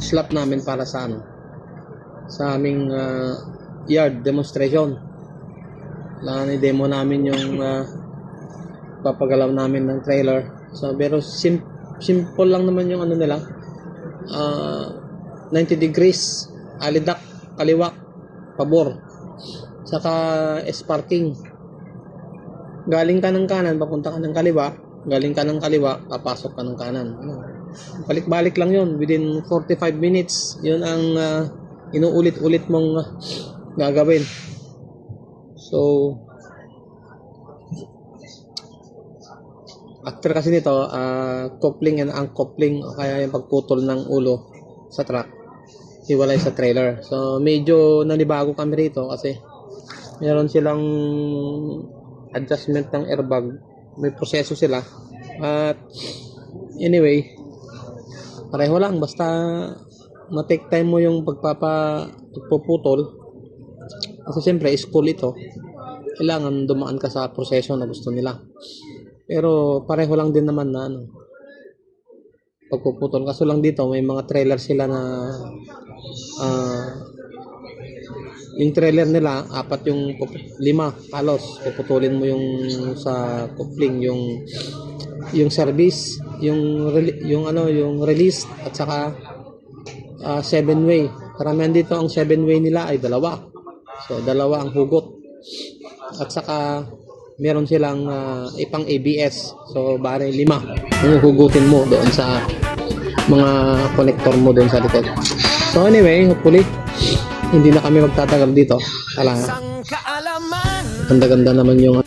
slot namin para sa ano, sa aming yard demonstration. I-demo namin yung papagalaw namin ng trailer. So pero simple lang naman yung ano nila. 90 degrees, alidak, kaliwa, pabor. Saka S-parking. Galing ka ng kanan, papunta ka ng kaliwa. Galing ka ng kaliwa, papasok ka ng kanan. Balik-balik lang yun. Within 45 minutes, yun ang inuulit-ulit mong gagawin. So, after kasi nito, coupling and uncoupling, kaya yung pagputol ng ulo sa truck, hiwalay sa trailer. So, medyo nanibago kami rito kasi meron silang adjustment ng airbag. May proseso sila. At anyway, pareho lang. Basta ma-take time mo yung pagpuputol. Kasi siyempre, school ito. Kailangan dumaan ka sa proseso na gusto nila. Pero pareho lang din naman na pagpuputol. Kaso lang dito, may mga trailer sila na yung trailer nila, 5 halos puputulin mo yung sa coupling, yung service, yung release at saka 7-way. Karamihan dito ang 7-way nila ay 2. So 2 ang hugot. At saka meron silang ipang ABS. So bale 5 ang hugutin mo doon sa mga connector mo doon sa likod. So anyway, hopefully hindi na kami magtatagal dito. Ganda-ganda naman yung